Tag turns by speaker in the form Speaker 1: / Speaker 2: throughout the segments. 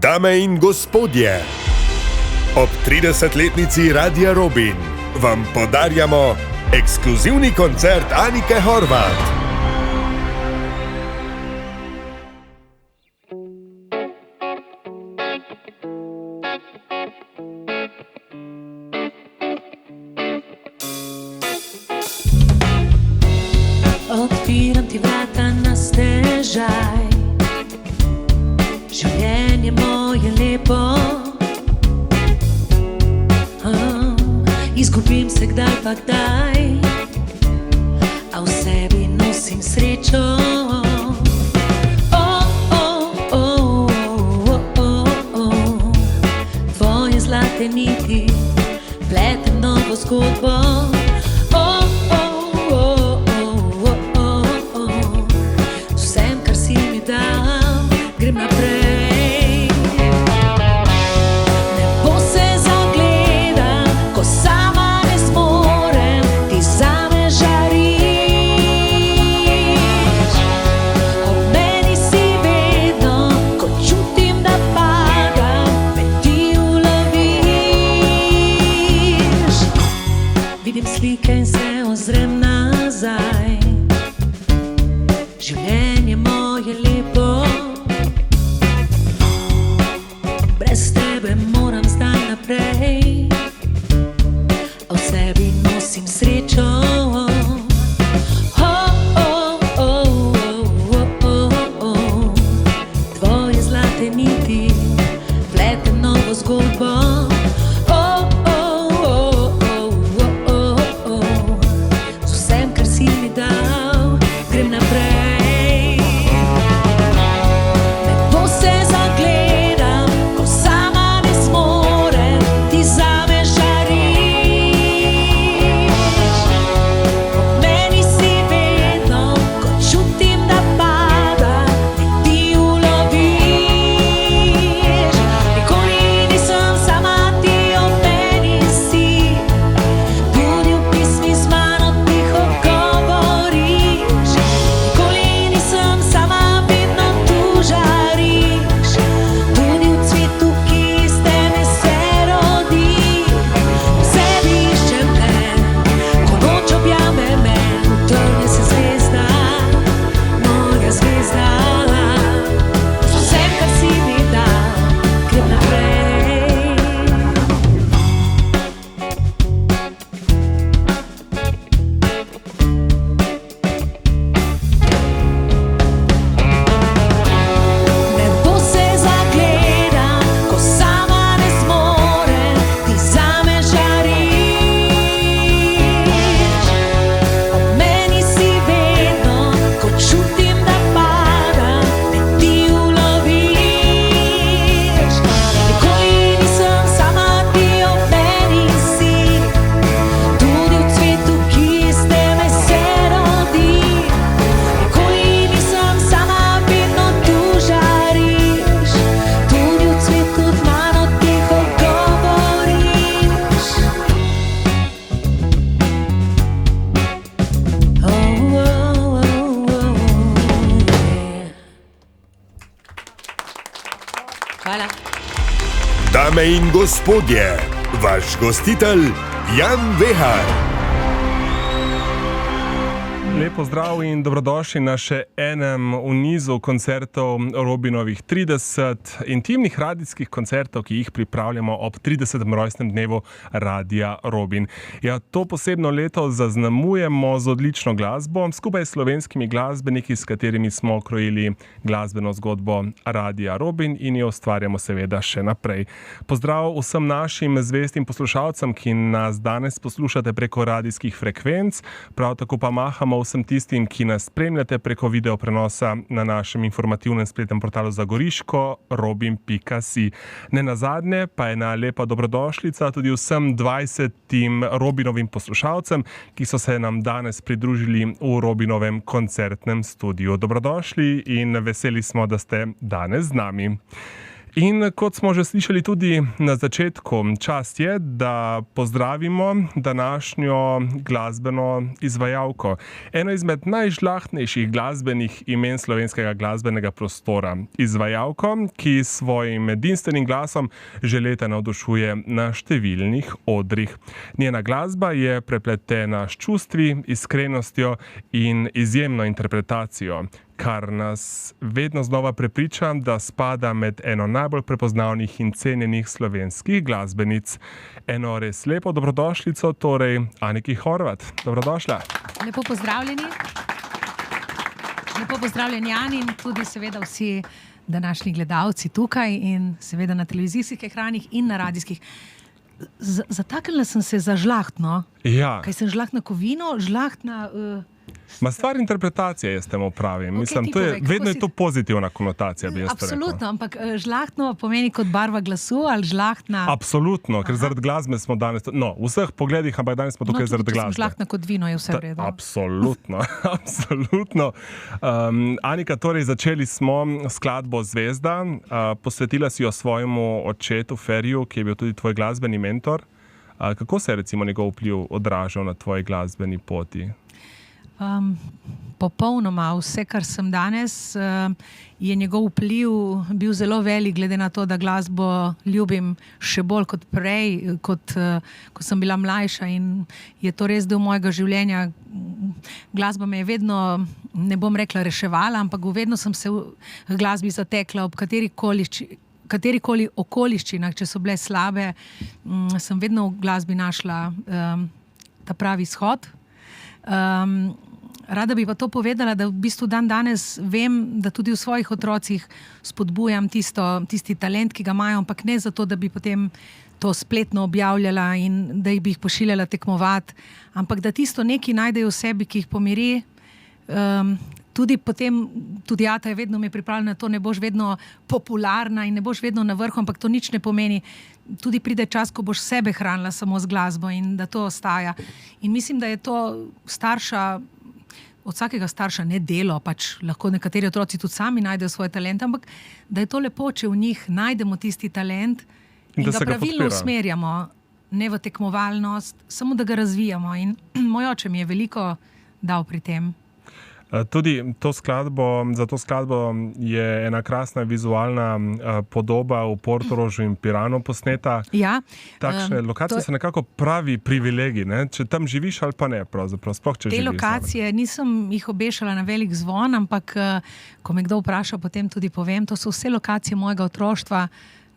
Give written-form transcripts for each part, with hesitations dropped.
Speaker 1: Dame in gospodje, ob 30-letnici Radia Robin vam podarjamo ekskluzivni koncert Anike Horvat.
Speaker 2: Odpiram ti vrata na stežaj, življenje moje lepo. Izgubim se kdaj pa kdaj, a v sebi nosim srečo. Tvoje zlate niti pletem novo zgodbo. Vidim slike in se ozrem nazaj, življenje moje lepo. Brez tebe moram zdaj naprej, a v sebi nosim srečo. Tvoje zlate niti pletem novo zgodbo. Hvala.
Speaker 1: Dame in gospodje, vaš gostitelj Jan Vehar.
Speaker 3: Lepo zdrav in dobrodošli na še enem v nizu koncertov Robinovih 30, intimnih radijskih koncertov, ki jih pripravljamo ob 30. rojstnem dnevu Radia Robin. Ja, to posebno leto zaznamujemo z odlično glasbo, skupaj s slovenskimi glasbeniki, s katerimi smo krojili glasbeno zgodbo Radia Robin in jo ustvarjamo seveda še naprej. Pozdrav vsem našim zvestim poslušalcem, ki nas danes poslušate preko radijskih frekvenc, prav tako pa mahamo vsem tistim, ki nas spremljate preko video prenosa na našem informativnem spletnem portalu za Goriško, robin.si. Nenazadnje pa ena lepa dobrodošlica tudi vsem 20 Robinovim poslušalcem, ki so se nam danes pridružili v Robinovem koncertnem studiu. Dobrodošli in veseli smo, da ste danes z nami. In kot smo že slišali tudi na začetku, čast je, da pozdravimo današnjo glasbeno izvajalko. Eno izmed najžlahtnejših glasbenih imen slovenskega glasbenega prostora. Izvajalko, ki s svojim edinstvenim glasom že leta navdušuje na številnih odrih. Njena glasba je prepletena s čustvi, iskrenostjo in izjemno interpretacijo, kar nas vedno znova prepriča, da spada med eno najbolj prepoznavnih in cenjenih slovenskih glasbenic. Eno res lepo dobrodošlico, torej Aniki Horvat. Dobrodošla.
Speaker 4: Lepo pozdravljeni. Lepo pozdravljen Jan in tudi seveda vsi današnji gledalci tukaj in seveda na televizijskih ekranih in na radijskih. Zataknila sem se za žlahtno.
Speaker 3: Ja.
Speaker 4: Kaj sem žlahtna kovino, žlahtna...
Speaker 3: Ma stvar interpretacije jaz temu pravim. Mislim, to je, vedno je to pozitivna konotacija, bi jaz to rekel.
Speaker 4: Absolutno, ampak žlahtno pomeni kot barva glasu ali žlahtna...
Speaker 3: Absolutno, ker zaradi glasbe smo danes... No, v vseh pogledih, ampak danes smo tukaj zaradi glasbe.
Speaker 4: Žlahtna kot vino je vse v redu.
Speaker 3: Absolutno, absolutno. Anika, torej začeli smo skladbo Zvezda. Posvetila si jo svojemu očetu Feriju, ki je bil tudi tvoj glasbeni mentor. Kako se je recimo njegov vpliv odražal na tvoji glasbeni poti?
Speaker 4: Popolnoma. Vse, kar sem danes, je njegov vpliv bil zelo velik, glede na to, da glasbo ljubim še bolj kot prej, kot ko sem bila mlajša in je to res del mojega življenja. Glasba me je vedno, ne bom rekla reševala, ampak vedno sem se v glasbi zatekla ob katerikoli okoliščinah, če so bile slabe, sem vedno v glasbi našla ta pravi izhod. Rada bi pa to povedala, da v bistvu danes vem, da tudi v svojih otrocih spodbujam tisti talent, ki ga imajo, ampak ne zato, da bi potem to spletno objavljala in da bi jih pošiljala tekmovati, ampak da tisto nekaj najdejo v sebi, ki jih pomiri. Tudi Ata je vedno me pripravljena na to, ne boš vedno popularna in ne boš vedno na vrhu, ampak to nič ne pomeni. Tudi pride čas, ko boš sebe hranila samo z glasbo in da to ostaja. In mislim, da je to od vsakega starša ne delo, pač lahko nekateri otroci tudi sami najdejo svoj talent, ampak da je to lepo, če v njih najdemo tisti talent in ga pravilno usmerjamo, ne v tekmovalnost, samo da ga razvijamo. In moj oče mi je veliko dal pri tem.
Speaker 3: Tudi za to skladbo je ena krasna vizualna podoba v Portorožu in Piranu posneta.
Speaker 4: Ja.
Speaker 3: Takšne lokacije so nekako pravi privilegij, ne? Če tam živiš ali pa ne, pravzaprav, sploh če živiš.
Speaker 4: Te lokacije nisem jih obešala na velik zvon, ampak ko me kdo vpraša, potem tudi povem, to so vse lokacije mojega otroštva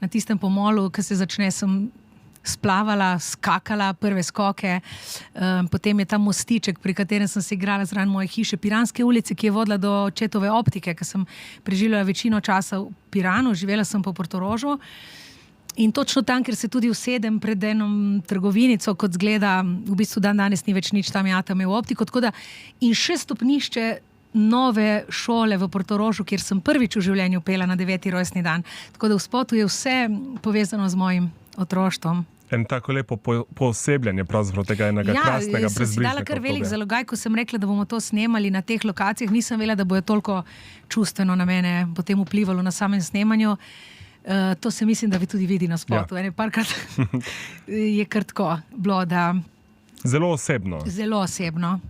Speaker 4: na tistem pomolu, ki se začne, sem splavala, skakala, prve skoke, potem je tam mostiček, pri katerem sem se igrala zraven moje hiše, Piranske ulice, ki je vodila do očetove optike, ker sem preživljala večino časa v Piranu, živela sem po Portorožu in točno tam, ker se tudi usedem pred enom trgovinico, kot zgleda, v bistvu danes ni več nič, tam je Ata imel optiko, tako da in še stopnišče nove šole v Portorožu, kjer sem prvič v življenju pela na 9. rojstni dan. Tako da v spotu je vse povezano z mojim otroštvom.
Speaker 3: En tako lepo poosebljanje pravzaprav tega enega krasnega brezbrižnega. Ja, sem si dala kar velik zalogaj, ko sem rekla, da bomo to snemali na teh lokacijah. Nisem vedela, da bojo toliko čustveno na mene potem vplivalo na samem snemanju. To se mislim, da vi tudi vidi na spotu. Ja. Parkrat je kar tako bilo, da... Zelo osebno.
Speaker 4: Zelo osebno.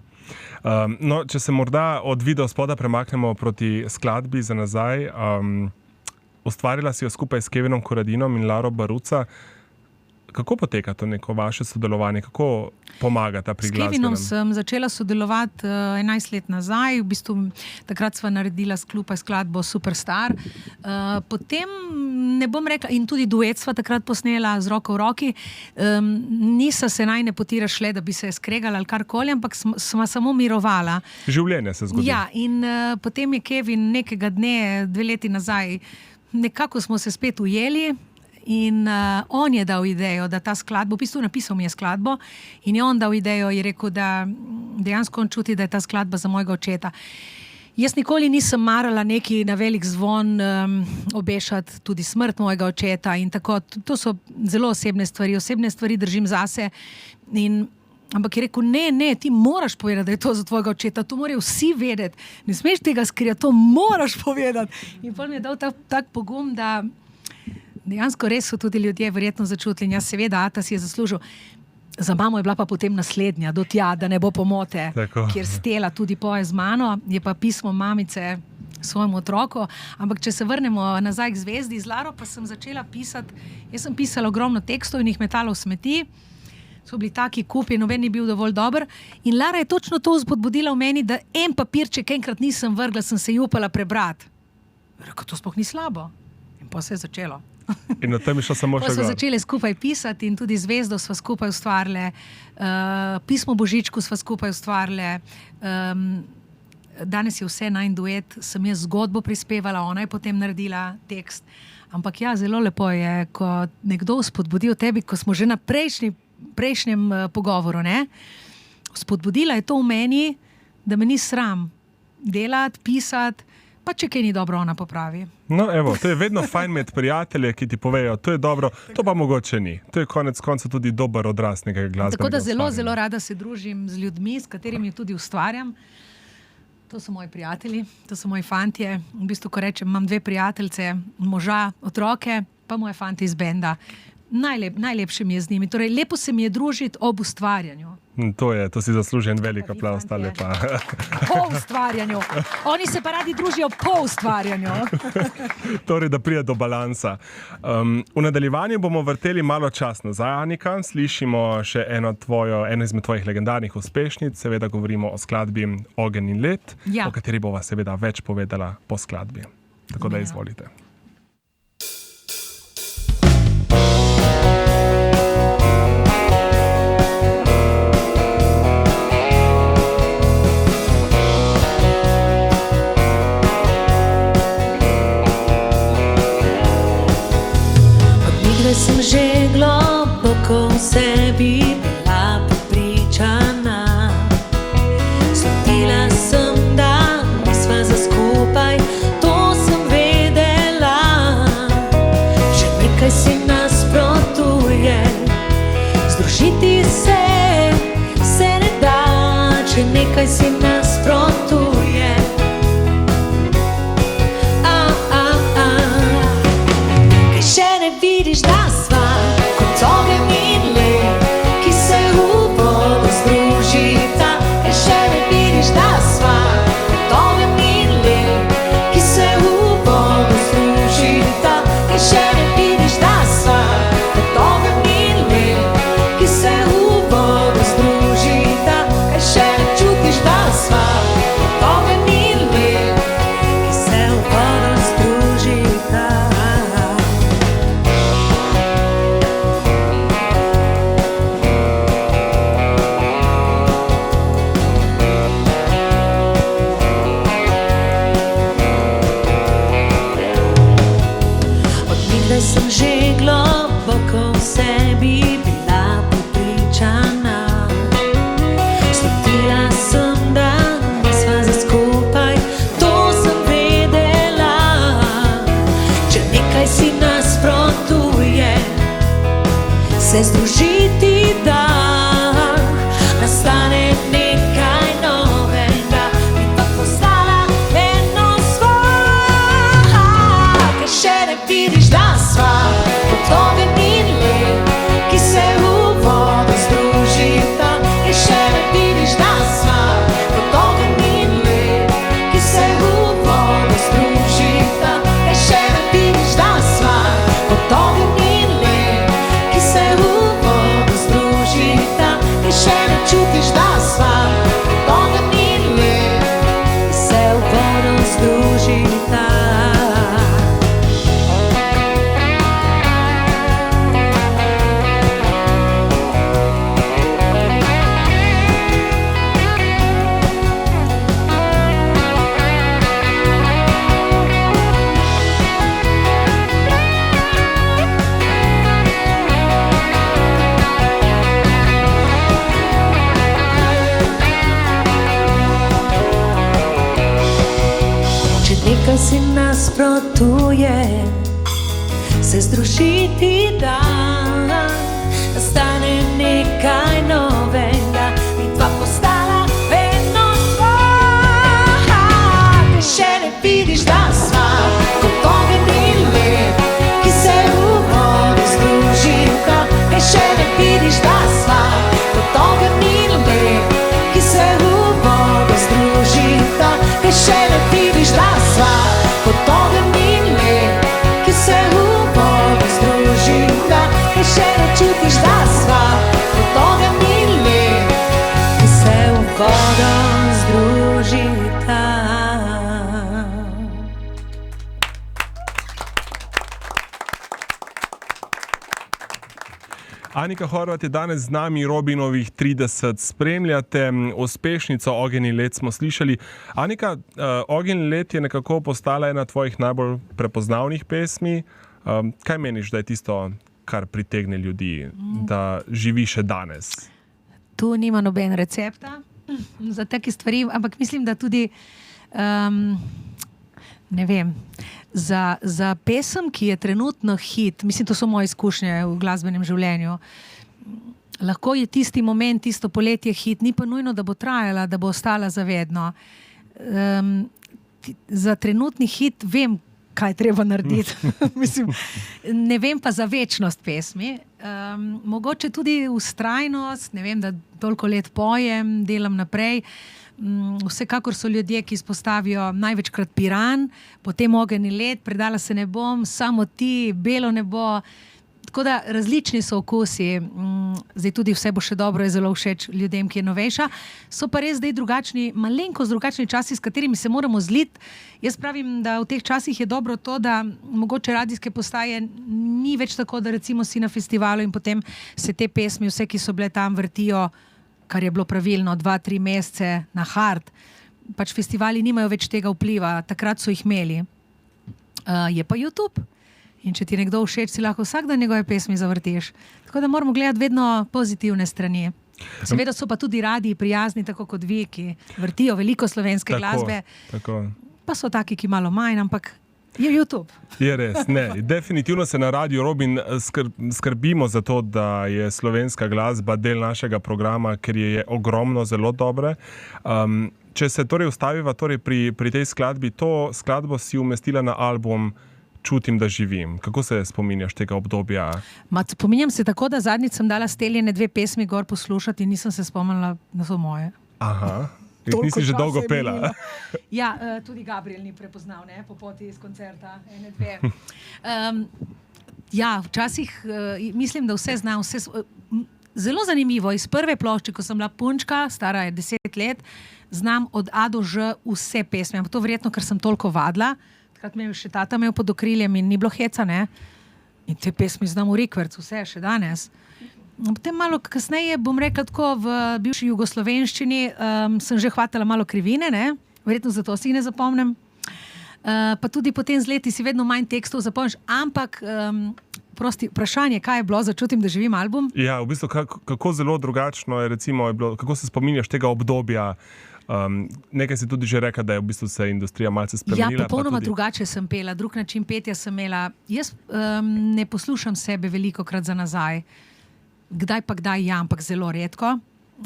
Speaker 3: No, če se morda od videospoda premaknemo proti skladbi za nazaj, ustvarila si jo skupaj s Kevinom Koradinom in Laro Baruca. Kako poteka to neko vaše sodelovanje? Kako pomagata pri glasbenem?
Speaker 4: S Kevinom sem začela sodelovati 11 let nazaj. V bistvu takrat sva naredila skupaj skladbo Superstar. Potem, ne bom rekla, in tudi duet sva takrat posnela z Roko v roki. Nisa se najne poti razšle, da bi se skregala ali karkoli, ampak sva samo mirovala.
Speaker 3: Življenje se zgodi.
Speaker 4: Ja, in potem je Kevin nekega dne, 2 leti nazaj, nekako smo se spet ujeli. In on je dal idejo, da ta skladba, v bistvu napisal mi je skladbo in je on dal idejo, je rekel, da dejansko on čuti, da je ta skladba za mojega očeta. Jaz nikoli nisem marala neki na velik zvon obešati tudi smrt mojega očeta in tako, to so zelo osebne stvari držim zase ampak je rekel, ne, ti moraš povedati, da je to za tvojega očeta, to morajo vsi vedeti, ne smeš tega skrijati, to moraš povedati. In potem mi je dal tak pogum, da dejansko res so tudi ljudje verjetno začutili. Ja, seveda, Ata si je zaslužil. Za mamo je bila pa potem naslednja, do tja, da ne bo pomote, kjer Stela tudi poje z mano, je pa pismo mamice svojemu otroku. Ampak če se vrnemo nazaj k Zvezdi, z Laro pa sem začela pisati. Jaz sem pisala ogromno tekstov in jih metala v smeti. So bili taki kupi, noben ni bil dovolj dober. In Lara je točno to vzpodbudila v meni, da en papirček enkrat nisem vrgla, sem se ji upala prebrati. Rekel, to sploh ni slabo. In pa se je začelo.
Speaker 3: In na tem je šlo samo še
Speaker 4: gor. Smo začeli skupaj pisati in tudi Zvezdo sva skupaj ustvarile, pismo Božičku sva skupaj ustvarile. Danes je vse najin duet, sem jaz zgodbo prispevala, ona je potem naredila tekst. Ampak ja, zelo lepo je, ko nekdo spodbudi o tebi, ko smo že na prejšnjem pogovoru, ne? Spodbudila je to v meni, da me ni sram delati, pisati, pa če kaj ni dobro, ona popravi.
Speaker 3: No, evo, to je vedno fajn med prijatelje, ki ti povejo, to je dobro, to pa mogoče ni. To je konec konca tudi dober odraz nekega glasbenega
Speaker 4: Tako da zelo,
Speaker 3: ustvarjanja.
Speaker 4: zelo rada se družim z ljudmi, s katerimi tudi ustvarjam. To so moji prijatelji, to so moji fantje. V bistvu, ko rečem, imam 2 prijateljice, moža, otroke, pa moje fante iz benda. Najlepše mi je z njimi. Torej, lepo se mi je družiti ob ustvarjanju.
Speaker 3: To si zasluži en velik aplavz, ta lepa.
Speaker 4: Po ustvarjanju. Oni se pa radi družijo po ustvarjanju.
Speaker 3: Torej, da pride do balansa. V nadaljevanju bomo vrteli malo čas nazaj, Anika. Slišimo še eno izmed tvojih legendarnih uspešnic. Seveda govorimo o skladbi Ogenj in led,
Speaker 4: Ja.
Speaker 3: o kateri bova seveda več povedala po skladbi. Tako da izvolite.
Speaker 2: Sem že globoko v sebi bila prepričana. Slutila sem, da nisva za skupaj, to sem vedela. Že nekaj si nasprotuje, združiti se ne da. Že nekaj si nasprotuje. Kaj še ne vidiš, da sva kot ogenj in led, ki se v vodo združita. Kaj še ne vidiš, da sva kot ogenj in led, ki se v vodo združita. Kaj še ne vidiš, da sva kot ogenj in led, ki se v vodo združita. Kaj še ne čutiš, da sva kot ogenj in led, ki se v vodo združita. Sem že globoko v sebi bila prepričana. Slutila sem, da nisva za skupaj, to sem vedela. Če nekaj si nasprotuje, se združiti da. Nastane nekaj novega in pa postala eno svoja. Kaj še ne vidiš, da sva kot ogenj in led, ki se v vodo združita. Kaj še ne vidiš, da sva kot ogenj in led, ki se v vodo združita. Kaj še ne vidiš, da sva kot ogenj in led, ki se v vodo združita. Kaj še ne čutiš, da sva kot ogenj in led, ki se v vodo združita. Nekaj si nasprotuje, se združiti da. Nastane nekaj novega in pa postala eno svoja. Kaj še ne vidiš, da sva kot ogenj in led, ki se v
Speaker 3: Anika Horvat je danes z nami, Robinovih 30 spremljate, uspešnico Ogenj in led smo slišali. Anika, Ogenj in led je nekako postala ena tvojih najbolj prepoznavnih pesmi. Kaj meniš, da je tisto, kar pritegne ljudi, da živi še danes?
Speaker 4: Tu nima noben recepta za take stvari, ampak mislim, da tudi, ne vem, za pesem, ki je trenutno hit, mislim, to so moje izkušnje v glasbenem življenju, lahko je tisti moment, tisto poletje hit, ni pa nujno, da bo trajala, da bo ostala zavedno. Za trenutni hit vem, kaj treba narediti. Mislim, ne vem pa za večnost pesmi. Mogoče tudi vztrajnost, ne vem, da toliko let pojem, delam naprej. Vsekakor so ljudje, ki izpostavijo največkrat Piran, potem Ogenj in led, Predala se ne bom, Samo ti, Belo nebo. Tako da različni so okusi. Zdaj tudi Vse bo še dobro je zelo všeč ljudem, ki je novejša. So pa res zdaj drugačni, malenkost drugačni časi, s katerimi se moramo zliti. Jaz pravim, da v teh časih je dobro to, da mogoče radijske postaje ni več tako, da recimo si na festivalu in potem se te pesmi, vse, ki so bile tam, vrtijo, kar je bilo pravilno, 2-3 mesece na hard. Pač festivali nimajo več tega vpliva, takrat so jih imeli. Je pa YouTube. In če ti nekdo všeč, si lahko vsak dan njegove pesmi zavrtiš. Tako da moramo gledati vedno pozitivne strani. Seveda so pa tudi radiji prijazni, tako kot vi, ki vrtijo veliko slovenske glasbe.
Speaker 3: Tako.
Speaker 4: Pa so taki, ki malo manj, ampak je YouTube.
Speaker 3: Je res, ne. Definitivno se na Radio Robin skrbimo za to, da je slovenska glasba del našega programa, ker je ogromno zelo dobre. Če se torej ustaviva pri tej skladbi, to skladbo si umestila na album Čutim, da živim. Kako se spominjaš tega obdobja?
Speaker 4: Spominjam se tako, da zadnjič sem dala Steljene 2 pesmi gor poslušati in nisem se spomnila, da so moje.
Speaker 3: Aha. Jih nisi že dolgo pela.
Speaker 4: Ja, tudi Gabriel ni prepoznal, ne, po poti iz koncerta, 1-2. Ja, včasih mislim, da vse znam, zelo zanimivo, iz prve plošče, ko sem bila punčka, stara je 10 let, znam od A do Ž vse pesme, ampak to verjetno, ker sem toliko vadila, takrat me je še tata imel pod okriljem in ni bilo heca, ne, in te pesmi znam v rikverc, vse še danes. Potem malo kasneje, bom rekla tako, v bivši jugoslovenščini sem že hvatala malo krivine, ne? Verjetno zato si jih ne zapomnim. Pa tudi potem z leti si vedno manj tekstov zapomniš, ampak prosti, vprašanje, kaj je bilo za Čutim, da živim album?
Speaker 3: Ja, v bistvu, kako zelo drugačno je, recimo, kako se spominjaš tega obdobja. Nekaj si tudi že rekla, da je v bistvu se industrija malce spremenila.
Speaker 4: Ja, popolnoma drugače sem pela, drug način petja sem imela. Jaz ne poslušam sebe velikokrat za nazaj. Kdaj pa kdaj, ja, ampak zelo redko.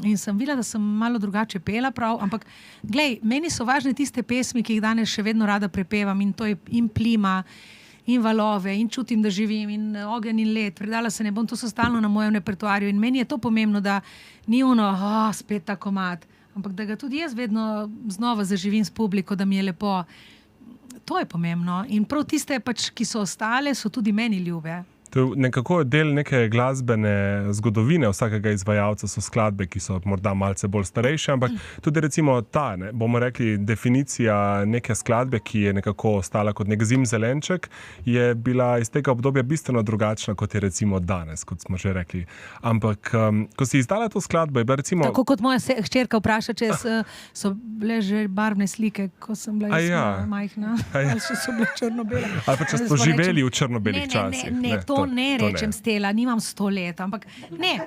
Speaker 4: In sem videla, da sem malo drugače pela prav, ampak glej, meni so važne tiste pesmi, ki jih danes še vedno rada prepevam, in to je in Plima, in Valove, in Čutim, da živim, in Ogenj in led, Predala se ne bom, to so stalno na mojem repertoarju in meni je to pomembno, da ni spet ta komad, ampak da ga tudi jaz vedno znova zaživim s publiko, da mi je lepo. To je pomembno in prav tiste pač, ki so ostale, so tudi meni ljube.
Speaker 3: To je nekako del neke glasbene zgodovine vsakega izvajalca, so skladbe, ki so morda malce bolj starejše, ampak tudi recimo ta, bomo rekli, definicija neke skladbe, ki je nekako ostala kot nek zimzelenček, je bila iz tega obdobja bistveno drugačna, kot je recimo danes, kot smo že rekli. Ampak, ko si izdala to skladbo, je bila recimo...
Speaker 4: Tako kot moja hčerka vpraša, če so bile že barvne slike, ko sem bila majhna, ali so bile črno-bele.
Speaker 3: Ali pa če so živeli v črno-belih časih.
Speaker 4: To ne rečem, Stela, nimam 100 let, ampak ne.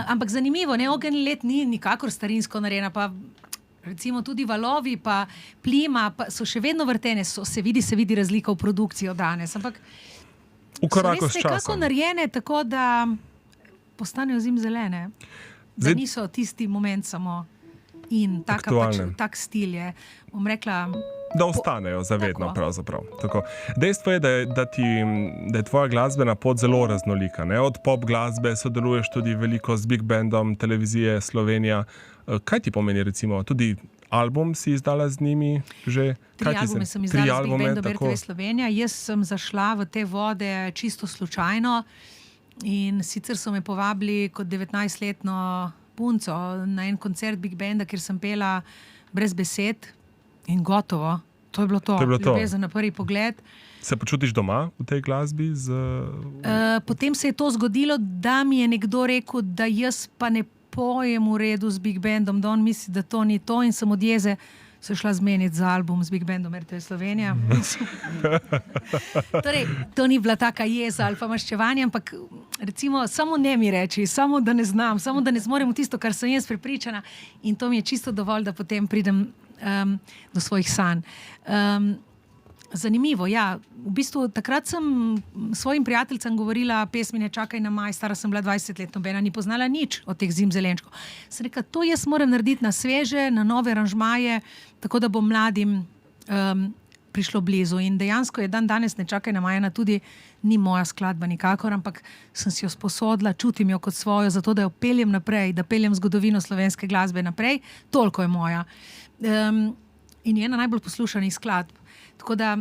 Speaker 4: Ampak zanimivo, Ogenj in led ni nikakor starinsko narejena, pa recimo tudi Valovi, pa Plima, pa so še vedno vrtene, se vidi razlika v produkciji od danes, ampak
Speaker 3: v koraku s časom.
Speaker 4: So res nekako narejene tako, da postanejo zimzelene, da niso tisti moment samo in tak stil je, bom rekla...
Speaker 3: Da ostanejo zavedno, pravzaprav. Tako. Dejstvo je, da je tvoja glasbena pot zelo raznolika. Ne? Od pop glasbe sodeluješ tudi veliko z Big Bandom, televizije Slovenija. Kaj ti pomeni, recimo, tudi album si izdala z njimi? Že?
Speaker 4: 3 albume sem izdala z Big Bandom RTV Slovenija. Jaz sem zašla v te vode čisto slučajno in sicer so me povabili kot 19-letno punco na en koncert Big Banda, kjer sem pela brez besed. In gotovo, to je bilo to. Ljubezen na prvi pogled.
Speaker 3: Se počutiš doma v tej glasbi?
Speaker 4: Potem se je to zgodilo, da mi je nekdo rekel, da jaz pa ne pojem v redu z Big Bandom, da on misli, da to ni to in sem od jeze se šla zmeniti za album z Big Bandom RTV Slovenija. Torej, to ni bila taka jeza ali pa maščevanje, ampak recimo samo ne mi reči, samo da ne znam, samo da ne zmorem v tisto, kar sem jaz prepričana in to mi je čisto dovolj, da potem pridem do svojih sanj. Zanimivo, ja. V bistvu takrat sem svojim prijateljcem govorila pesmi Ne čakaj na maj, stara sem bila 20 let, nobena ni poznala nič od teh zimzelenčkov. Sem rekla, to jaz moram narediti na sveže, na nove aranžmaje, tako da bo mladim prišlo blizu. In dejansko je dan danes Ne čakaj na maj, tudi ni moja skladba nikakor, ampak sem si jo sposodila, čutim jo kot svojo, zato da jo peljem naprej, da peljem zgodovino slovenske glasbe naprej, toliko je moja. In je ena najbolj poslušanih skladb. Tako da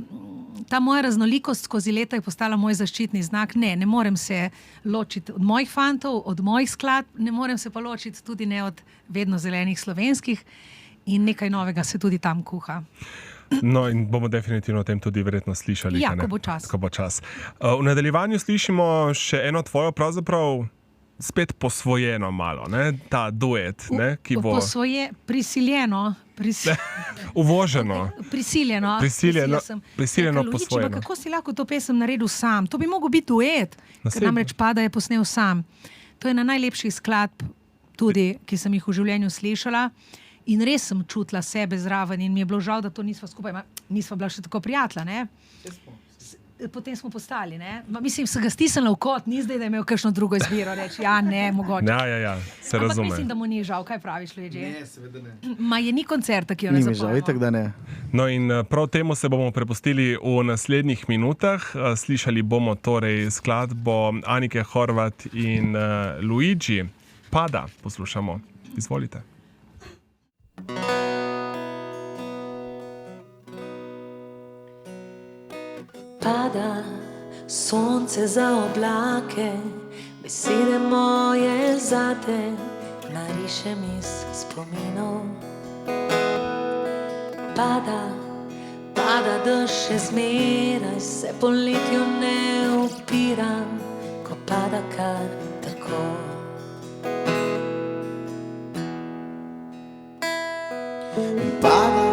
Speaker 4: ta moja raznolikost skozi leta je postala moj zaščitni znak. Ne morem se ločiti od mojih fantov, od mojih skladb, ne morem se pa ločiti tudi ne od vedno zelenih slovenskih in nekaj novega se tudi tam kuha.
Speaker 3: No in bomo definitivno o tem tudi verjetno slišali.
Speaker 4: Ja, ko bo čas.
Speaker 3: V nadaljevanju slišimo še eno tvojo pravzaprav spet posvojeno malo, ne? Ta duet, ne? Ki bo...
Speaker 4: Prisiljeno.
Speaker 3: Uvoženo.
Speaker 4: Prisiljeno posvojeno. Kako si lahko to pesem naredil sam? To bi mogel biti duet, ker namreč Pada je posnel sam. To je ena najlepših skladb tudi, ki sem jih v življenju slišala in res sem čutila sebe zraven in mi je bilo žal, da to nisva skupaj, nisva bila še tako prijatelja, ne? Potem smo postali, ne? Mislim, se ga stisnila v kot, ni zdaj, da je imel kakšno drugo izbiro, reči, ja, ne, mogoče.
Speaker 3: Ja, se razume.
Speaker 4: Ampak mislim, da mu ni žal, kaj praviš, ljudje?
Speaker 5: Ne, seveda ne.
Speaker 4: Ma je ni koncerta, ki jo ne zapojemo.
Speaker 5: Ni mi žal, itak da ne.
Speaker 3: No in prav temu se bomo prepustili v naslednjih minutah. Slišali bomo torej skladbo Anike Horvat in Luigi. Pada, poslušamo. Izvolite.
Speaker 2: Pada sonce za oblake, besede moje zate narišem iz spominov. Pada dež še zmeraj, se poletju ne upiram, ko pada kar tako.
Speaker 5: Pada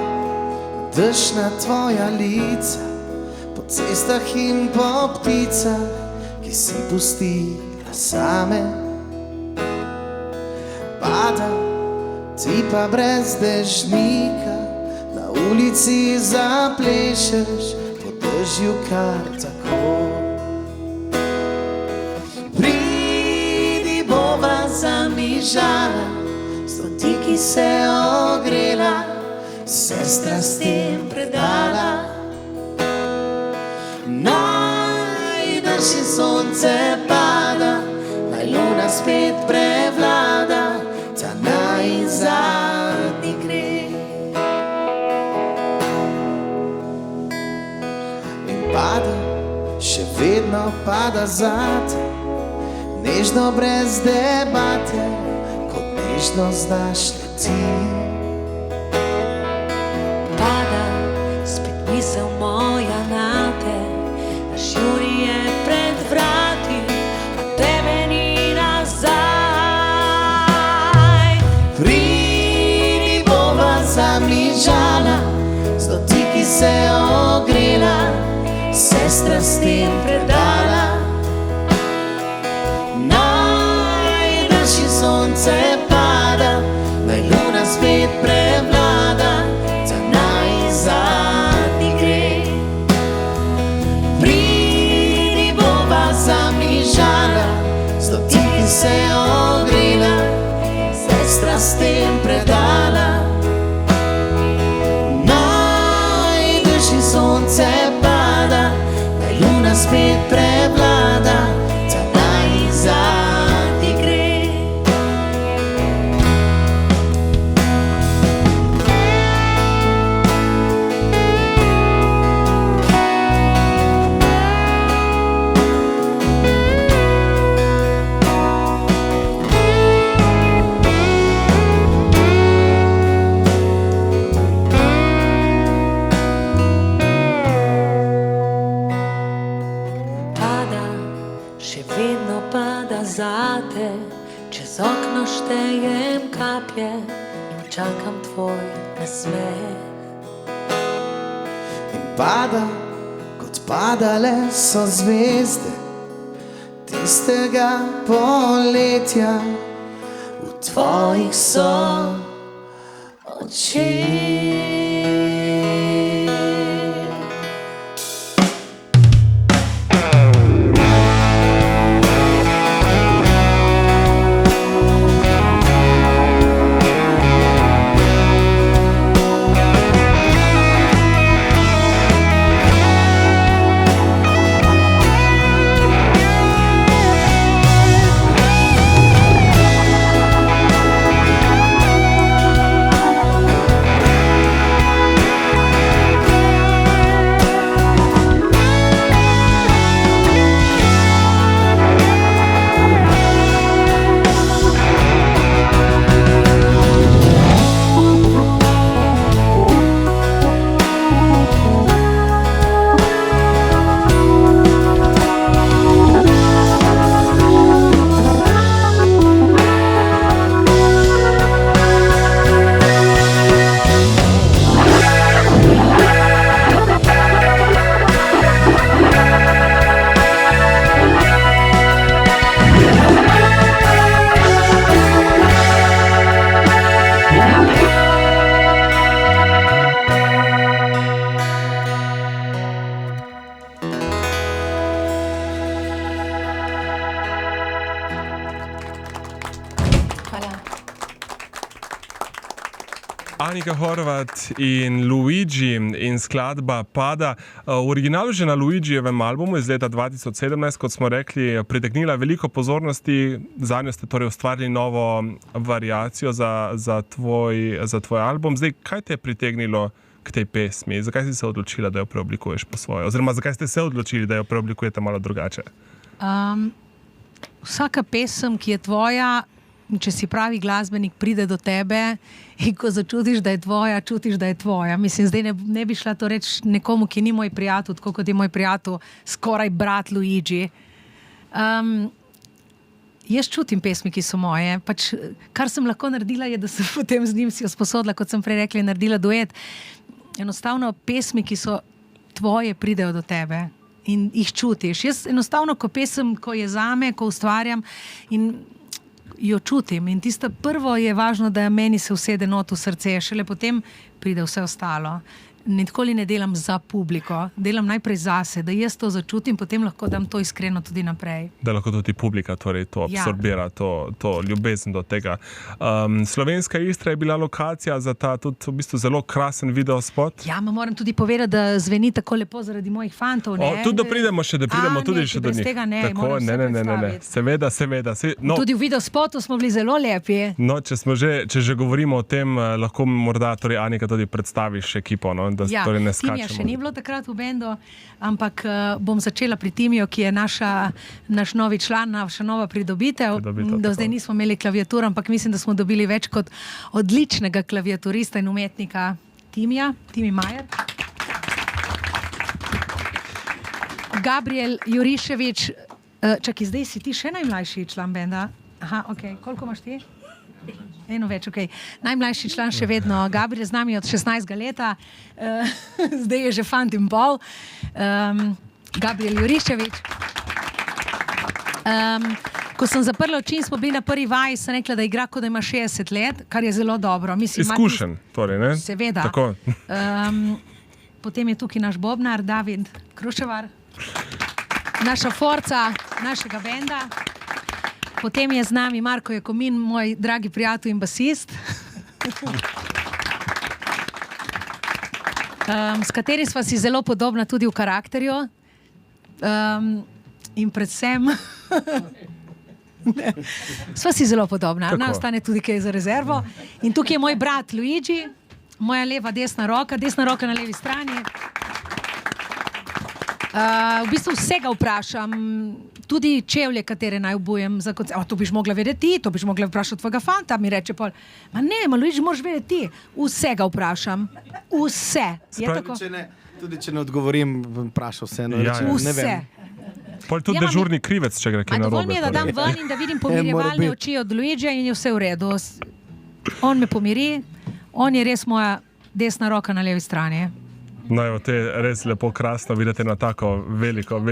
Speaker 5: dež na tvoja lica, po cestah in po pticah, ki si pustila same. Pada, ti pa brez dežnika, na ulici zaplešeš, po dežju kar tako. Pridi, bova zamižala, s dotiki se ogrela, sestra s tem predala. Najdeš in sonce pada, naj luna spet prevlada, ta najzadnji gre. In pada, še vedno pada zate, nežno brez debate, kot nežno znaš leti.
Speaker 2: Pada, spet misel moja na te, žuri je pred vrati, a tebe ni nazaj.
Speaker 5: Pridi, bova zamižala, z dotiki se ogrela, sestra s tem predala. Najdeš in sonce pada, naj luna spet prevlada, ta najzadnji gre. Zamižala, z dotiki se ogrela, sestra s tem predala. Najdeš in sonce pada, naj luna spet
Speaker 2: še vedno pada zate, čez okno štejem kaplje in čakam tvoj nasmeh.
Speaker 5: In pada, kot padale so zvezde tistega poletja v tvojih očeh.
Speaker 3: Anika Horvat in Luigi in skladba Pada. V originalu že na Luigijevem albumu iz leta 2017, kot smo rekli, pritegnila veliko pozornosti. Zanjo ste torej ustvarili novo variacijo za tvoj album. Zdaj, kaj te je pritegnilo k tej pesmi? Zakaj si se odločila, da jo preoblikuješ po svoje? Oziroma, zakaj ste se odločili, da jo preoblikujete malo drugače?
Speaker 4: Vsaka pesem, ki je tvoja, če si pravi glasbenik, pride do tebe in ko začutiš, da je tvoja, čutiš, da je tvoja. Mislim, zdaj ne bi šla to reči nekomu, ki ni moj prijatelj, tako kot je moj prijatelj, skoraj brat Luigi. Jaz čutim pesmi, ki so moje. Pač, kar sem lahko naredila, je, da sem potem z njim si jo sposodila, kot sem prej rekla, naredila duet. Enostavno pesmi, ki so tvoje, pridejo do tebe in jih čutiš. Jaz enostavno, ko pesem, ko je zame, ko ustvarjam in jo čutim. In tisto prvo je važno, da meni se usede not v srce, šele potem pride vse ostalo. Nikoli ne delam za publiko, delam najprej zase, da jaz to začutim, potem lahko dam to iskreno tudi naprej.
Speaker 3: Da lahko tudi publika torej to absorbira, to ljubezen do tega. Slovenska Istra je bila lokacija za ta tudi v bistvu zelo krasen videospot.
Speaker 4: Ja, moram tudi povedati, da zveni tako lepo zaradi mojih fantov.
Speaker 3: Tudi da pridemo še do njih.
Speaker 4: Tega ne,
Speaker 3: tako, ne. Seveda.
Speaker 4: No, tudi v videospotu smo bili zelo lepi.
Speaker 3: No, če že govorimo o tem, lahko morda torej Anika tudi predstaviš ekipo, no?
Speaker 4: Ja,
Speaker 3: torej
Speaker 4: Timija še ni bilo takrat v bendu, ampak bom začela pri Timiju, ki je naš novi član, naša nova pridobitev. Do zdaj nismo imeli klaviatur, ampak mislim, da smo dobili več kot odličnega klaviaturista in umetnika Timija, Timi Majer. Gabriel Juriševič, čakaj, zdaj si ti še najmlajši član benda? Aha, ok, koliko imaš ti? Eno več, ok. Najmlajši član še vedno, Gabriel z nami od 16 leta, zdaj je že fant in pol. Gabriel Juriševič. Ko sem zaprla oči in smo bili na prvi vaji, sem rekla, da igra, kot da ima 60 let, kar je zelo dobro.
Speaker 3: Izkušen, torej, ne?
Speaker 4: Seveda.
Speaker 3: Tako.
Speaker 4: Potem je tukaj naš bobnar, David Kruševar, naša forca, našega benda. Potem je z nami Marko Jakomin, moj dragi prijatelj in basist, s katerim sva si zelo podobna tudi v karakterju in predvsem sva si zelo podobna. Naj ostane tudi kaj za rezervo. In tukaj je moj brat Luigi, moja leva, desna roka na levi strani. V bistvu vsega vprašam, tudi čevlje, katere naj obujem za koncert. To biš mogla vedeti ti, to biš mogla vprašati tvojega fanta, mi reče pol. Luigi, moraš vedeti ti. Vsega vprašam. Vse.
Speaker 5: Tudi če ne odgovorim, bom vprašal vse.
Speaker 4: Vse.
Speaker 3: Pol tudi
Speaker 4: Ja,
Speaker 3: dežurni krivec, če gre kaj
Speaker 4: Dovolj
Speaker 3: narobe.
Speaker 4: mi je, da dam ven in da vidim
Speaker 5: mora
Speaker 4: pomirjevalne
Speaker 5: biti.
Speaker 4: oči od Luigija in je vse v redu. On me pomiri, on je res moja desna roka na levi strani.
Speaker 3: No, evo, te res lepo, krasno vidite na tako veliko,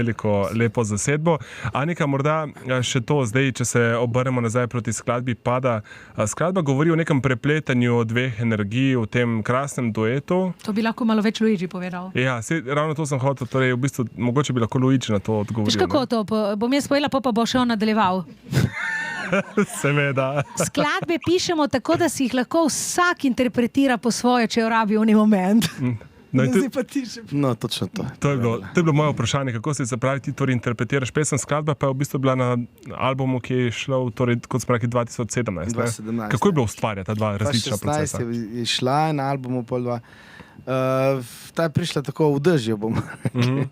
Speaker 3: lepo zasedbo. Anika, morda še to zdaj, če se obrnemo nazaj proti skladbi Pada. Skladba govori o nekem prepletanju dveh energij v tem krasnem duetu.
Speaker 4: To bi lahko malo več Luigi povedal.
Speaker 3: Ja, ravno to sem hotel, torej v bistvu, mogoče bi lahko Luigi na to odgovoril.
Speaker 4: Veš kako to, bom jaz povedala, pa bo še on nadaljeval.
Speaker 3: Seveda.
Speaker 4: Skladbe pišemo tako, da si jih lahko vsak interpretira po svoje, če jo rabi v neki moment.
Speaker 3: No, in
Speaker 4: pa ti še.
Speaker 5: No, točno to.
Speaker 3: to je bilo moje vprašanje, kako se pravi, ti torej interpretiraš pesem. Skladba pa je v bistvu bila na albumu, ki je šel, torej, kot smo rekli, 2017. Ne?
Speaker 5: 2017,
Speaker 3: Kako je bilo ustvarjati ta dva različna procesa?
Speaker 5: 2016 je šla na albumu pol dva. Ta je prišla tako v dežju, bom rekel.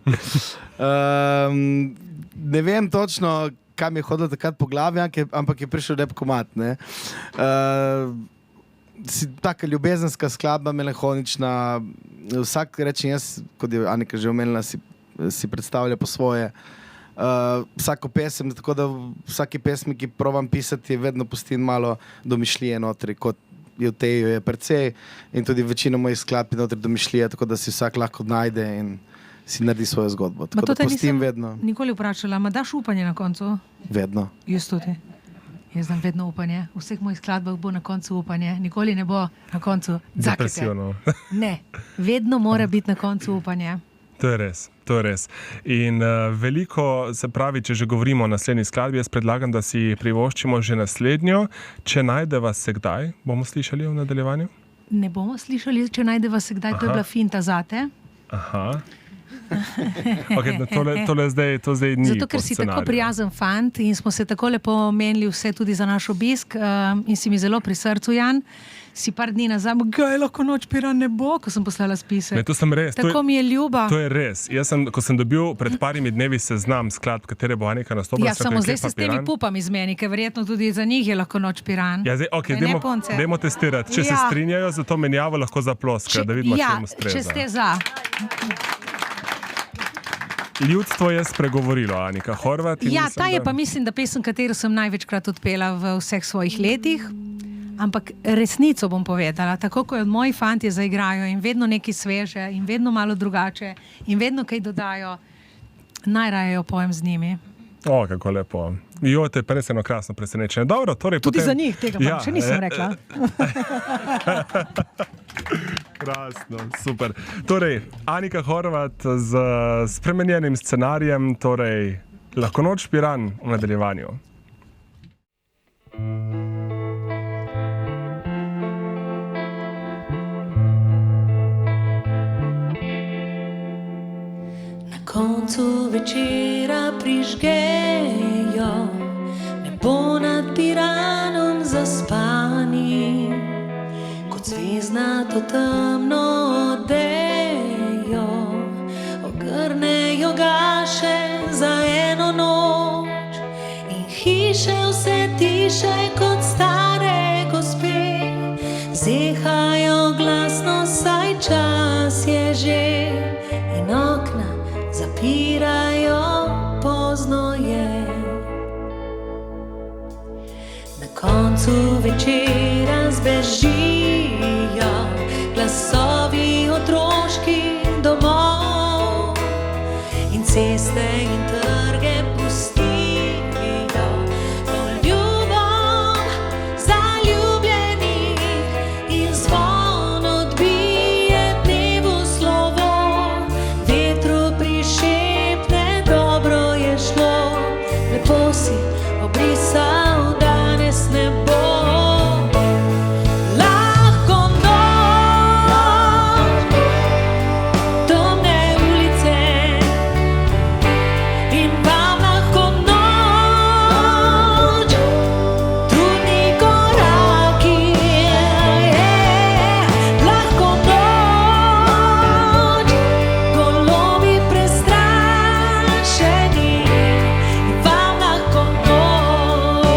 Speaker 5: Ne vem točno, kam je hodila takrat po glavi, ampak je prišel lep komad. Taka ljubezenska skladba, melanholična. Vsak reče, jaz, kot je Anika že omenila, si predstavlja po svoje. Vsako pesem, tako da vsaki pesmi, ki provam pisati, vedno pustim malo domišljije notri, kot je v tej je precej, in tudi večina mojih skladb je notri domišljije, tako da si vsak lahko najde in si naredi svojo zgodbo. Tako da pustim vedno.
Speaker 4: Nikoli vprašala, ma daš upanje na koncu?
Speaker 5: Vedno.
Speaker 4: Jaz tudi. Jaz dam vedno upanje. V vseh mojih skladbah bo na koncu upanje. Nikoli ne bo na koncu zakete.
Speaker 3: Depresivno.
Speaker 4: Ne, vedno mora biti na koncu upanje.
Speaker 3: To je res. In veliko, se pravi, če že govorimo o naslednji skladbi, jaz predlagam, da si privoščimo že naslednjo. Če najdeva se kdaj, bomo slišali v nadaljevanju?
Speaker 4: Ne bomo slišali, če najdeva se kdaj, to je bila finta zate.
Speaker 3: Aha. Okay, tole zdaj ni.
Speaker 4: Zato, ker si tako prijazen fant in smo se tako lepo menili vse tudi za naš obisk in si mi zelo pri srcu, Jan. Si par dni nazaj, kaj lahko noč Piran ne bo, ko sem poslala spise.
Speaker 3: Ne, to sem res.
Speaker 4: Tako mi je ljuba.
Speaker 3: To je res. Ko sem dobil pred parimi dnevi seznam skladb, katere bo Anika nastopila.
Speaker 4: Ja, samo zdaj se s temi pupami zmeni, ker verjetno tudi za njih je lahko noč Piran.
Speaker 3: Ja, zdaj, okay, dajmo testirati. Če se strinjajo za to menjavo, lahko zaploskajo, da vidimo, čemu streza.
Speaker 4: Če ste za.
Speaker 3: Ljudstvo je spregovorilo, Anika Horvat.
Speaker 4: Ja, ta je pa mislim, da pesem, katero sem največkrat odpela v vseh svojih letih. Ampak resnico bom povedala, tako kot moji fantje zaigrajo in vedno nekaj sveže in vedno malo drugače in vedno kaj dodajo, najraje jo pojem z njimi.
Speaker 3: O, kako lepo. Jo, te pa res eno krasno presenečenje. Dobro, torej
Speaker 4: tudi
Speaker 3: potem...
Speaker 4: za njih tega pa še nisem rekla.
Speaker 3: Krasno, super. Torej, Anika Horvat z spremenjenim scenarijem, torej Lahko noč Piran v nadaljevanju.
Speaker 2: Koncu večera prižgejo nebo nad Piranom zaspani, kot zvezdnato temno odejo ogrnejo gaše za eno noč in hiše vse tiše kot stare gospe zehajo glasno, saj čas je že in okna zapirajo, pozno je. Na koncu večera zbežijo glasovi otroških domov in ceste in trge pustijo poljubom zaljubljenih in zvon odbije dnevu slovo. Lepo si obrisal danes nebo. Lahko noč, temne ulice in vam lahko noč, trudni koraki. Lahko noč, golobi prestrašeni. Lahko noč,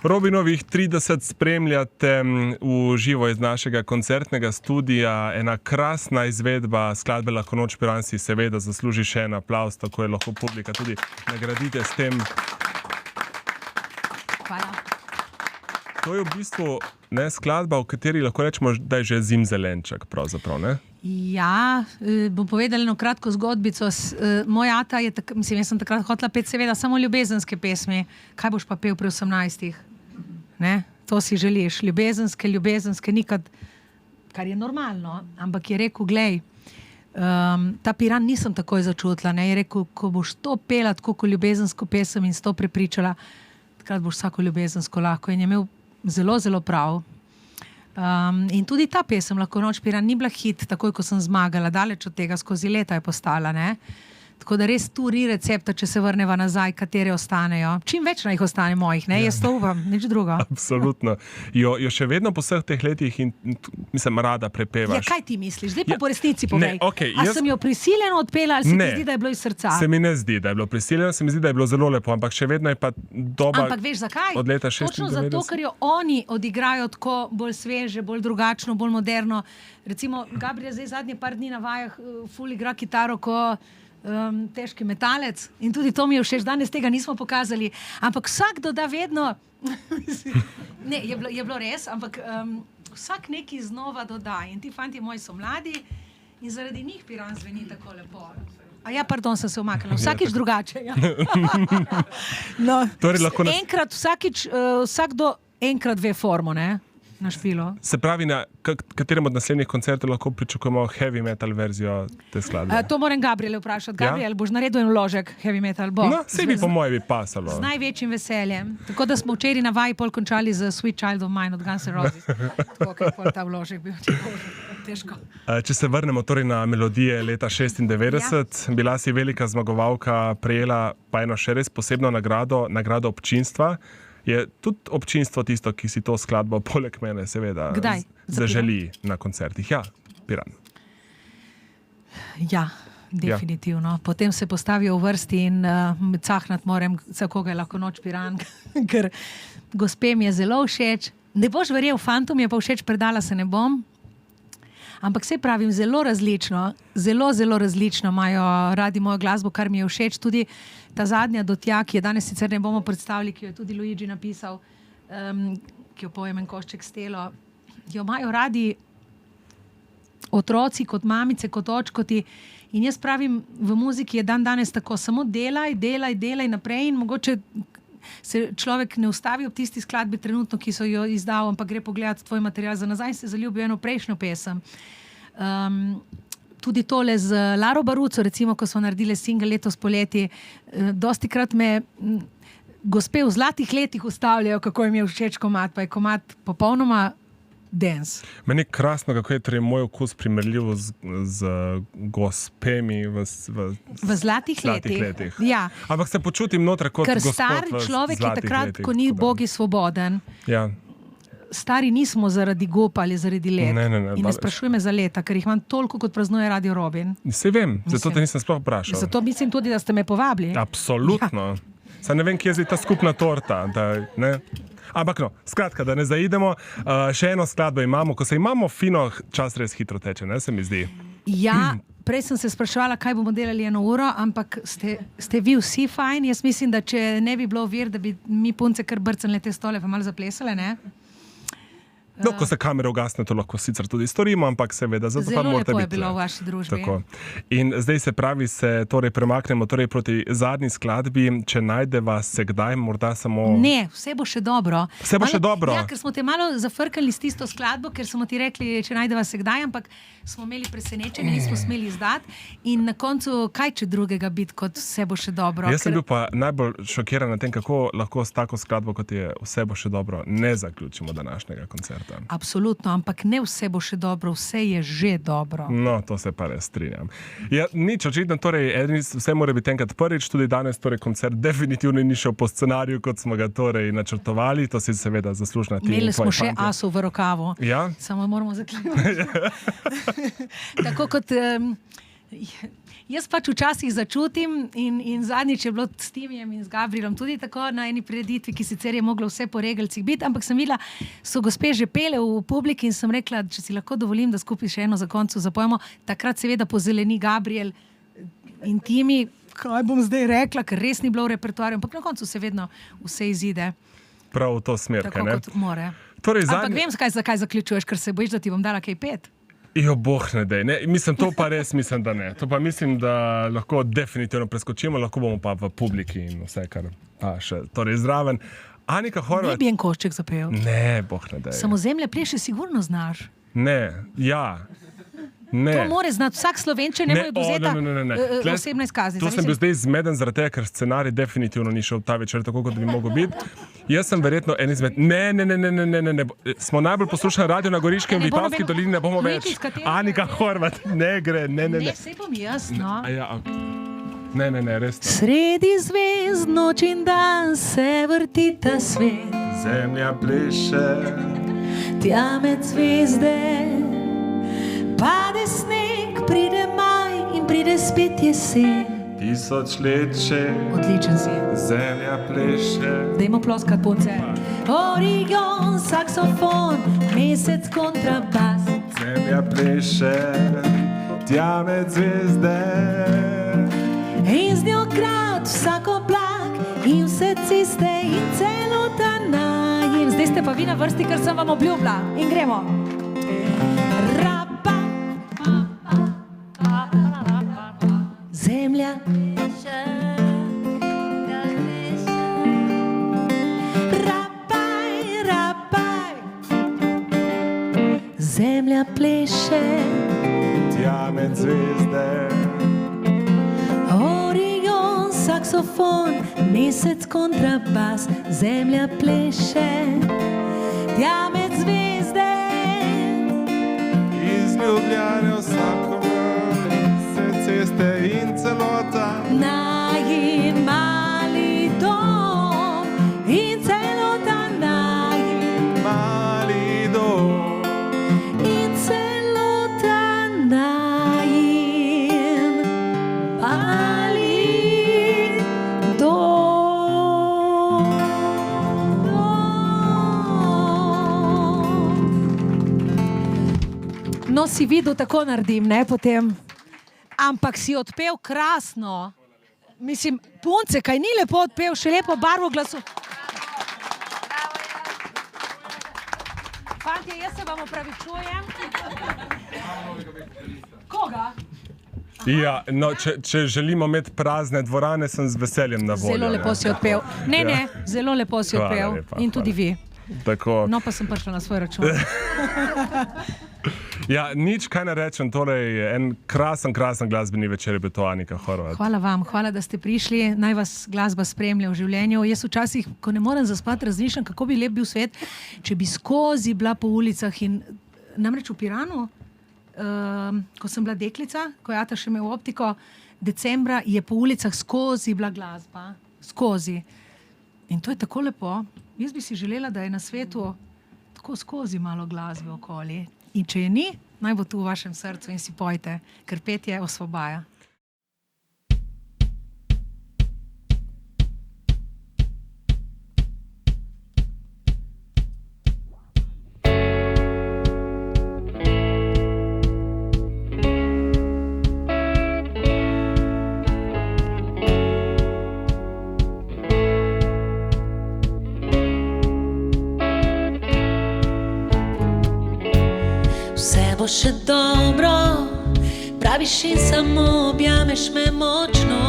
Speaker 3: Robinovih 30 spremljate v živo iz našega koncertnega studia. Ena krasna izvedba skladbe Lahko noč piran si seveda zasluži še en aplavz, tako je lahko publika tudi nagradite s tem.
Speaker 4: Hvala.
Speaker 3: To je v bistvu skladba, v kateri lahko rečemo, da je že zimzelenček pravzaprav, ne?
Speaker 4: Ja, bom povedala eno kratko zgodbico. Moj ata je, jaz sem takrat hotela peti seveda samo ljubezenske pesmi. Kaj boš pa pel pri 18? Ne? To si želiš. Ljubezenske, nikad, kar je normalno. Ampak je rekel, glej, ta Piran nisem takoj začutila. Ne? Je rekel, ko boš to pela tako kot ljubezensko pesem in s to prepričala, takrat boš vsako ljubezensko lahko. In je imel zelo, zelo prav. In tudi ta pesem Lahko noč piran ni bila hit, takoj ko sem zmagala, daleč od tega, skozi leta je postala, ne? Tako da res tu ni recepta, če se vrneva nazaj, katere ostanejo. Čim več naj jih ostane mojih, ne? Jaz to upam, nič drugo.
Speaker 3: Absolutno. Jo še vedno po vseh teh letih in mislim, rada prepevaš.
Speaker 4: Ja, kaj ti misliš? Zdaj pa po resnici povej.
Speaker 3: Okay,
Speaker 4: A sem jo prisiljeno odpela ali se ti zdi, da je bilo iz srca?
Speaker 3: Se mi ne zdi, da je bilo prisiljeno, se mi zdi, da je bilo zelo lepo, ampak še vedno je pa doba.
Speaker 4: Ampak veš zakaj?
Speaker 3: Od leta 96.
Speaker 4: Točno zato, ker jo oni odigrajo tako bolj sveže, bolj drugačno, bolj moderno. Recimo, Gabriel zdaj zadnje par dni na vajah ful igra kitaro, ko težki metalec in tudi to mi je všeč, danes tega nismo pokazali, ampak vsak doda vedno, ne, je bilo res, ampak vsak nekaj znova doda in ti fanti moji so mladi in zaradi njih Piran zveni tako lepo. A ja, pardon, sem se umaknila, vsakič drugače. Ja. No,
Speaker 3: torej,
Speaker 4: enkrat, vsakdo enkrat ve formo, ne? Na špilo.
Speaker 3: Se pravi, na katerem od naslednjih koncertov lahko pričakujemo heavy metal verzijo te skladbe?
Speaker 4: To moram Gabriele vprašati. Gabriel, boš naredil en vložek heavy metal? Bo.
Speaker 3: No, se bi po moje bi pasalo.
Speaker 4: Z največjim veseljem. Tako da smo včeraj na vaji pol končali z Sweet Child of Mine od Guns N' Roses. Tako, ker pol ta vložek bil težko.
Speaker 3: Če se vrnemo torej na melodije leta 96, bila si velika zmagovalka, prejela pa eno še res posebno nagrado občinstva. Je tudi občinstvo tisto, ki si to skladbo poleg mene seveda zaželi na koncertih? Ja, Piran.
Speaker 4: Ja, definitivno. Ja. Potem se postavijo v vrsti in cahnat moram, za koga je Lahko noč piran, ker gospe mi je zelo všeč. Ne boš verjel, fantom je pa všeč, predala se ne bom. Ampak se pravim, zelo različno imajo radi mojo glasbo, kar mi je všeč. Tudi ta zadnja Do tja, ki je danes sicer ne bomo predstavili, ki jo je tudi Luigi napisal, ki jo pojem en košček stelo, jo imajo radi otroci, kot mamice, kot očkoti. In jaz pravim, v muziki je danes tako, samo delaj naprej in mogoče se človek ne ustavi ob tisti skladbi trenutno, ki so jo izdal, ampak gre pogledati tvoj material za nazaj in se zaljubi eno prejšnjo pesem. Tudi tole z Laro Baruco, recimo, ko smo naredili single letos poleti, dostikrat me gospe v zlatih letih ustavljajo, kako jim je všeč komad, pa je komad popolnoma dance.
Speaker 3: Meni je krasno, kako je torej moj okus primerljiv z gospemi v
Speaker 4: zlatih letih. Ja.
Speaker 3: Ampak se počutim noter kot
Speaker 4: ker
Speaker 3: gospod
Speaker 4: star človek je takrat,
Speaker 3: letih,
Speaker 4: ko ni Bog je svoboden.
Speaker 3: Ja.
Speaker 4: Stari nismo zaradi gopa ali zaradi let.
Speaker 3: Ne,
Speaker 4: in ne sprašuj me za leta, ker jih imam toliko, kot praznuje Radio Robin.
Speaker 3: Se vem, zato te nisem sploh vprašal.
Speaker 4: Zato mislim tudi, da ste me povabili.
Speaker 3: Absolutno. Ja. Saj ne vem, kje je zdaj ta skupna torta. Ne? Ampak no, skratka, da ne zaidemo. Še eno skladbo imamo, ko se imamo fino, čas res hitro teče, ne, se mi zdi.
Speaker 4: Ja, prej sem se spraševala, kaj bomo delali 1 uro, ampak ste vi vsi fajn. Jaz mislim, da če ne bi bilo vir, da bi mi punce kar brcnile te stole pa malo zaplesale, ne?
Speaker 3: No, ko se kamere ugasne, to lahko sicer tudi storimo, ampak seveda, zato pa morate biti.
Speaker 4: Zelo lepo je bilo v vaši družbi.
Speaker 3: Tako. In zdaj se pravi, se torej premaknemo torej proti zadnji skladbi, če najdeva se kdaj, morda samo...
Speaker 4: Ne, vse bo še dobro.
Speaker 3: Vse bo še dobro?
Speaker 4: Ja, ker smo te malo zafrkali s tisto skladbo, ker smo ti rekli, če najdeva se kdaj, ampak smo imeli presenečenje, nismo smeli izdati in na koncu, kaj če drugega biti, kot vse bo še dobro.
Speaker 3: Jaz sem bil pa najbolj šokiran na tem, kako lahko s tako skladbo, kot je vse bo še dobro, ne zaključimo današnjega koncerta.
Speaker 4: Absolutno, ampak ne vse bo še dobro, vse je že dobro.
Speaker 3: No, to se pa res strinjam. Ja, nič, očitno, torej, vse mora biti enkrat prvič, tudi danes torej koncert definitivno ni šel po scenariju, kot smo ga torej načrtovali, to si seveda zaslužna ti.
Speaker 4: Imeli smo še asov v rokavu.
Speaker 3: Ja?
Speaker 4: Samo moramo zaklinati. Tako kot... Jaz pač včasih začutim in zadnjič je bilo s Timijem in z Gabrielom tudi tako na eni prireditvi, ki sicer je moglo vse po regelcih biti, ampak sem videla, so gospe že pele v publiki in sem rekla, če si lahko dovolim, da skupaj še eno za koncu zapojemo. Takrat seveda pozeleni Gabriel in Timi, kaj bom zdaj rekla, ker res ni bilo v repertoarju, ampak na koncu se vedno vse izide.
Speaker 3: Prav v to smer,
Speaker 4: tako
Speaker 3: ne?
Speaker 4: Kot more.
Speaker 3: Torej,
Speaker 4: ampak vem, zakaj zaključuješ, ker se bojiš, da ti bom dala kaj 5.
Speaker 3: Jo, boh ne dej. Ne, mislim, to pa res mislim, da ne. To pa mislim, da lahko definitivno preskočimo, lahko bomo pa v publiki in vse, kar še torej zraven. Anika Horvat.
Speaker 4: Ne bi en košček zapel.
Speaker 3: Ne, boh ne dej.
Speaker 4: Samo Zemlja pleše sigurno znaš.
Speaker 3: Ne, ja. Ne.
Speaker 4: To more znati vsak Slovenčan, ne more dozeta osebna izkaznica.
Speaker 3: To sem bil zdaj zmeden zaradi tega, ker scenarij definitivno ni šel ta večer tako, kot bi mogel biti. Jaz sem verjetno en izmed... Ne. Smo najbolj poslušani radio na Goriškem, v Vipavski dolini ne bomo več. Anika Horvat, ne gre, ne.
Speaker 4: Ne, sej bom jaz, no.
Speaker 3: Ne, res ne.
Speaker 4: Sredi zvezd, noč in dan se vrtita svet.
Speaker 3: Zemlja pleše.
Speaker 4: Tja med zvezde pade sneg, pride maj in pride spet jesen.
Speaker 3: 1000 let še.
Speaker 4: Odličen si.
Speaker 3: Zemlja pleše.
Speaker 4: Dajmo ploskat punce. Origon, saksofon, mesec, kontrabas.
Speaker 3: Zemlja pleše, tja med zvezde.
Speaker 4: In z njo krat vsak oblak in vse ceste in celota najem. Zdaj ste pa vi na vrsti, ker sem vam obljubila. In gremo. Zemlja Rapaj Zemlja pleše
Speaker 3: tja med zvezde.
Speaker 4: Origon, saksofon, mesec, kontrabas. Zemlja pleše tja med zvezde.
Speaker 3: Iz Ljubljane vsakomor se ceste in celota.
Speaker 4: Najin mali dom in celota najin
Speaker 3: mali dom
Speaker 4: in celota najin mali dom. No, si videl, tako naredim, ne, potem. Ampak si odpel krasno. Mislim, punce, kaj ni lepo odpel, še lepo barvo glasu. Fantje, jaz se vam opravičujem. Koga?
Speaker 3: Ja, no, če želimo imeti prazne dvorane, sem z veseljem na voljo.
Speaker 4: Zelo lepo si odpel. Ne, zelo lepo si odpel. In tudi vi.
Speaker 3: Tako.
Speaker 4: No, pa sem prišla na svoj račun.
Speaker 3: Ja, nič kaj ne rečem, torej en krasen glasbeni večer je bil to, Anika Horvat.
Speaker 4: Hvala vam, hvala, da ste prišli, naj vas glasba spremlja v življenju. Jaz včasih, ko ne morem zaspati, razmišljam, kako bi lep bil svet, če bi skozi bila po ulicah in namreč v Piranu, ko sem bila deklica, ko je ata še imel optiko, decembra je po ulicah skozi bila glasba, skozi. In to je tako lepo. Jaz bi si želela, da je na svetu tako skozi malo glasbe okoli. In če je ni, naj bo tu v vašem srcu in si pojte, ker petje osvobaja. Še dobro, praviš in samo objameš me močno,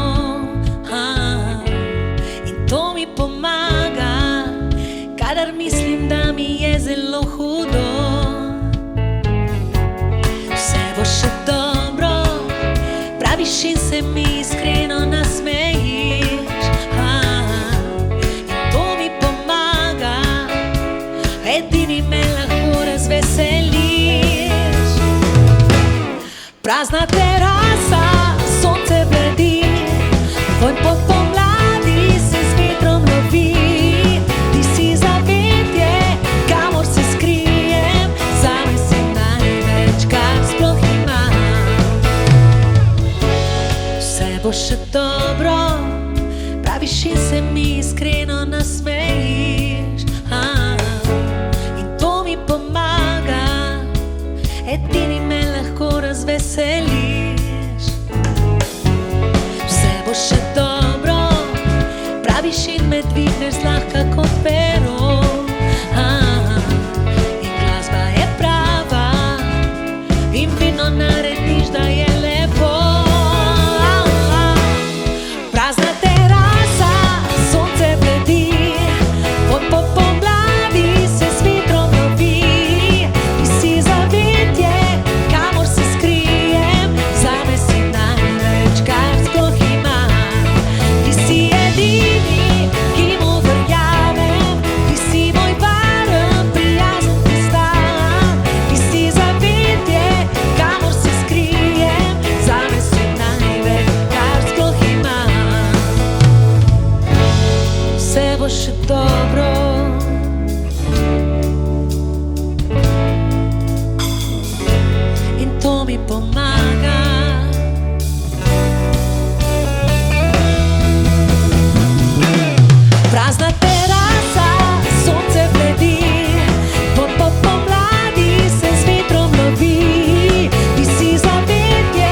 Speaker 4: in to mi pomaga, kadar mislim, da mi je zelo hudo. Vse bo še dobro, praviš in se mi iskreno nasmejiš, in to mi pomaga, edini me lahko razveseli. Prazna terasa, sonce bledi, vonj po pomladi se z vetrom lovi. Ti si zavetje, kamor se skrijem, zame si največ, kar sploh imam.
Speaker 2: še dobro, praviš in se mi iskreno nasmejiš. In to mi pomaga, edini me lahko razveseliš. Vse bo še dobro, praviš in me dvigneš zlahka kot pero. In glasba je prava, in vidno narediš, da je lepo. Prazna terasa, sonce bledi, po pomladi se s vetrom lovi. Ti si zavetje, kamor se skrijem, zame si največ, kar sploh imam. Ti si edini, ki mu verjamem, ti si moj varen, prijazen pristan. Ti si zavetje, kamor se skrijem, zame si največ, kar sploh imam. Vse bo še dobro. In to mi pomaga. Prazna terasa, sonce bledi, po pomladi se z vetrom lovi. Ti si zavetje,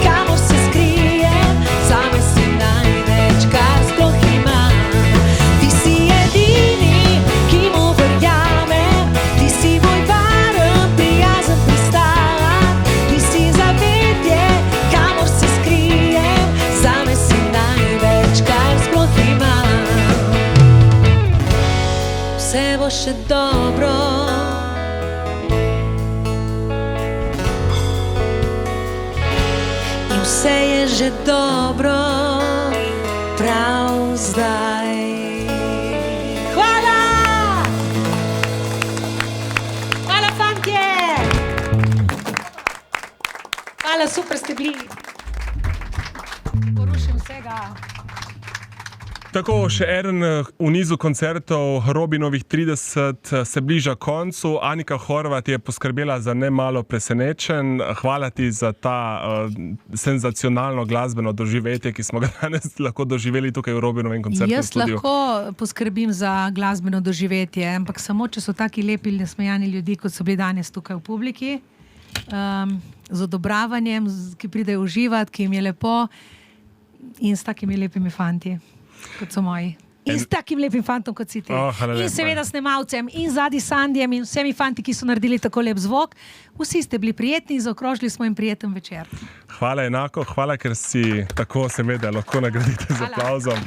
Speaker 2: kamor se skrijem, zame si največ, kar sploh imam. Ti si edini, ki mu verjamem, ti si moj varen, prijazen pristan. Ti si zavetje, kamor se skrijem, zame si največ, kar sploh imam. Vse bo še dobro. In vse je že dobro, prav zdaj. Hvala! Hvala, fantje! Hvala, super ste bili. Porušim vsega.
Speaker 3: Tako, še eden v nizu koncertov Robinovih 30 se bliža koncu. Anika Horvat je poskrbela za nemalo presenečenj. Hvala ti za ta senzacionalno glasbeno doživetje, ki smo ga danes lahko doživeli tukaj v Robinovem koncertnem
Speaker 4: Jaz
Speaker 3: studiu.
Speaker 4: lahko poskrbim za glasbeno doživetje, ampak samo, če so taki lepi nasmejani ljudje, kot so bili danes tukaj v publiki, z odobravanjem, ki pridejo uživati, ki jim je lepo, in s takimi lepimi fanti, kot so moji. In s takim lepim fantom, kot si ti.
Speaker 3: hvala
Speaker 4: In
Speaker 3: lepa.
Speaker 4: seveda snemalcem, in zadnji Sandijem, in vsemi fanti, ki so naredili tako lep zvok. Vsi ste bili prijetni in zaokrožili smo jim prijeten večer.
Speaker 3: Hvala enako, hvala, ker si tako seveda lahko nagradite z
Speaker 4: Hvala.
Speaker 3: aplavzom.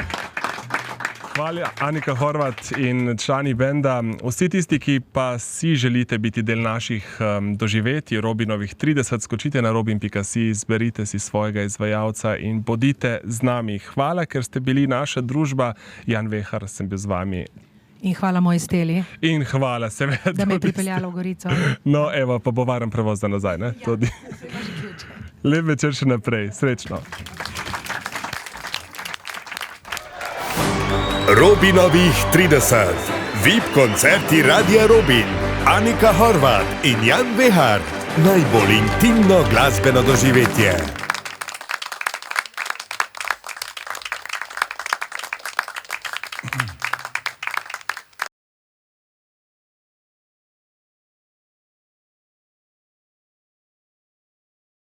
Speaker 3: Hvala Anika Horvat in člani benda. Vsi tisti, ki pa si želite biti del naših doživetij Robinovih 30, skočite na robin.si, izberite si svojega izvajalca in bodite z nami. Hvala, ker ste bili naša družba. Jan Vehar sem bil z vami.
Speaker 4: In hvala moji Steli,
Speaker 3: In hvala seveda.
Speaker 4: da me je
Speaker 3: tudi
Speaker 4: pripeljala v Gorico.
Speaker 3: No, evo, pa bo varen prevoz za nazaj, ne? Tudi. Lep večer še naprej. Srečno.
Speaker 1: Robinovih 30. VIP koncerti Radia Robin. Anika Horvat in Jan Vehar. Najbolj intimno glasbeno doživetje.